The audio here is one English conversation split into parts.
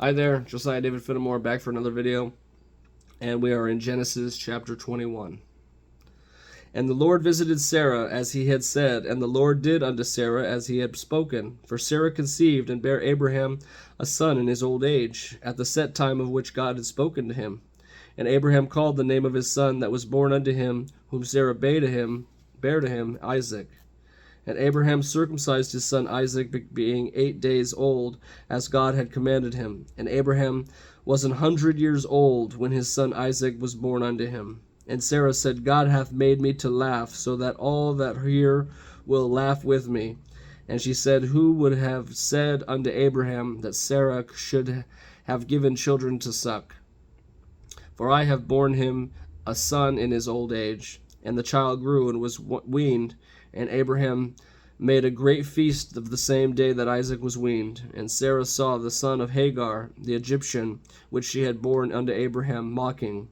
Hi there, Josiah David Fenimore back for another video, and we are in Genesis chapter 21. And the Lord visited Sarah as he had said, and the Lord did unto Sarah as he had spoken. For Sarah conceived and bare Abraham a son in his old age, at the set time of which God had spoken to him. And Abraham called the name of his son that was born unto him, whom Sarah bare to him, Isaac. And Abraham circumcised his son Isaac, being 8 days old, as God had commanded him. And Abraham was 100 years old when his son Isaac was born unto him. And Sarah said, God hath made me to laugh, so that all that hear will laugh with me. And she said, Who would have said unto Abraham that Sarah should have given children to suck? For I have borne him a son in his old age. And the child grew and was weaned. And Abraham made a great feast of the same day that Isaac was weaned. And Sarah saw the son of Hagar, the Egyptian, which she had borne unto Abraham, mocking.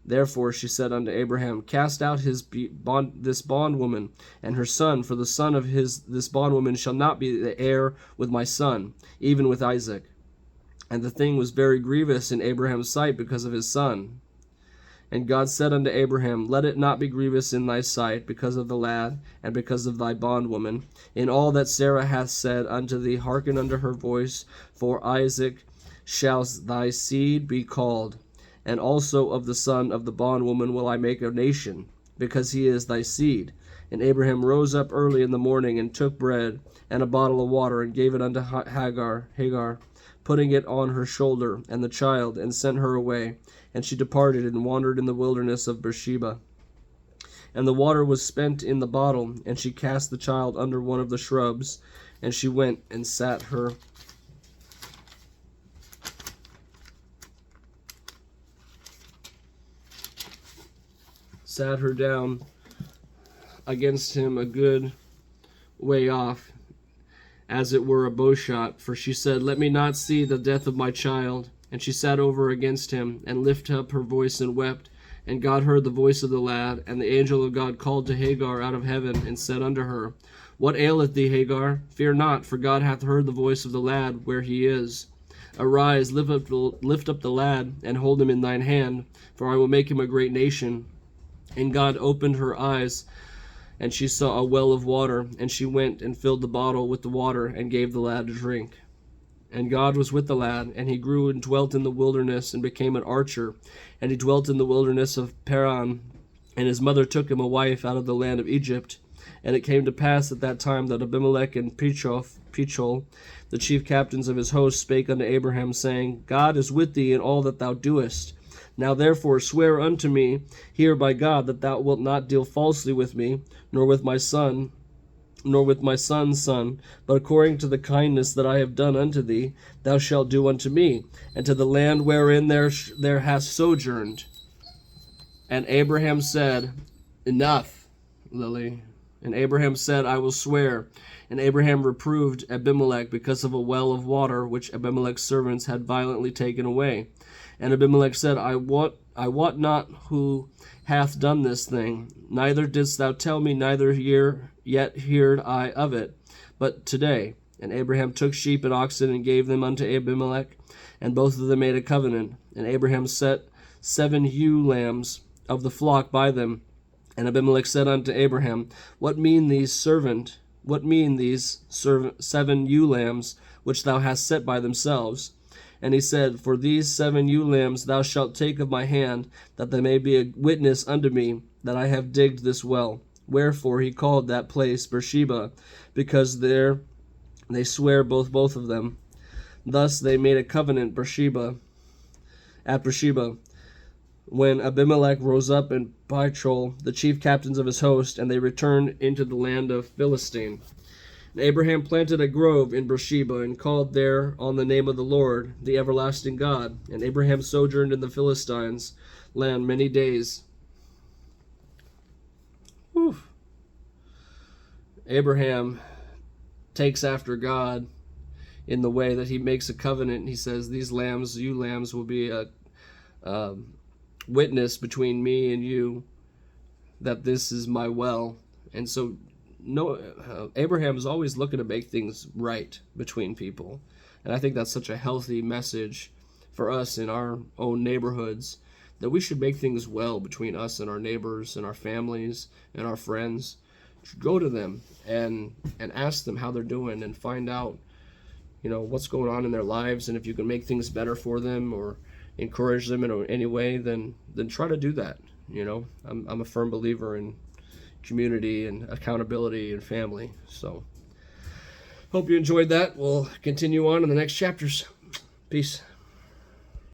Therefore she said unto Abraham, Cast out this bondwoman and her son, for the son of this bondwoman shall not be the heir with my son, even with Isaac. And the thing was very grievous in Abraham's sight because of his son. And God said unto Abraham, Let it not be grievous in thy sight because of the lad, and because of thy bondwoman. In all that Sarah hath said unto thee, hearken unto her voice, for Isaac shall thy seed be called. And also of the son of the bondwoman will I make a nation, because he is thy seed. And Abraham rose up early in the morning, and took bread, and a bottle of water, and gave it unto Hagar, putting it on her shoulder, and the child, and sent her away. And she departed and wandered in the wilderness of Beersheba. And the water was spent in the bottle, and she cast the child under one of the shrubs, and she went and sat her down against him a good way off, as it were a bowshot. For she said, Let me not see the death of my child. And she sat over against him, and lifted up her voice, and wept. And God heard the voice of the lad. And the angel of God called to Hagar out of heaven, and said unto her, What aileth thee, Hagar? Fear not, for God hath heard the voice of the lad where he is. Arise, lift up the lad, and hold him in thine hand, for I will make him a great nation. And God opened her eyes, and she saw a well of water. And she went and filled the bottle with the water, and gave the lad to drink. And God was with the lad, and he grew and dwelt in the wilderness, and became an archer. And he dwelt in the wilderness of Paran. And his mother took him a wife out of the land of Egypt. And it came to pass at that time that Abimelech and Pichol, the chief captains of his host, spake unto Abraham, saying, God is with thee in all that thou doest. Now therefore swear unto me here by God that thou wilt not deal falsely with me, nor with my son, nor with my son's son, but according to the kindness that I have done unto thee, thou shalt do unto me, and to the land wherein there hast sojourned. And Abraham said, Enough, Lily. And Abraham said, I will swear. And Abraham reproved Abimelech because of a well of water which Abimelech's servants had violently taken away. And Abimelech said, I wot not who hath done this thing, neither didst thou tell me, neither yet heard I of it, but today. And Abraham took sheep and oxen, and gave them unto Abimelech, and both of them made a covenant. And Abraham set 7 ewe lambs of the flock by them. And Abimelech said unto Abraham, What mean these 7 ewe lambs which thou hast set by themselves? And he said, For these 7 ewe lambs thou shalt take of my hand, that they may be a witness unto me that I have digged this well. Wherefore he called that place Beersheba, because there they swear both of them. Thus they made a covenant at Beersheba. When Abimelech rose up in Pichol, the chief captains of his host, and they returned into the land of Philistine. And Abraham planted a grove in Beersheba, and called there on the name of the Lord, the everlasting God. And Abraham sojourned in the Philistines' land many days. Whew. Abraham takes after God in the way that he makes a covenant. He says, These ewe lambs will be a witness between me and you that this is my well. And so Abraham is always looking to make things right between people. And I think that's such a healthy message for us in our own neighborhoods, that we should make things well between us and our neighbors and our families and our friends. Go to them and ask them how they're doing, and find out, what's going on in their lives, and if you can make things better for them or encourage them in any way, then try to do that. I'm a firm believer in community and accountability and family. So hope you enjoyed that. We'll continue on in the next chapters. Peace.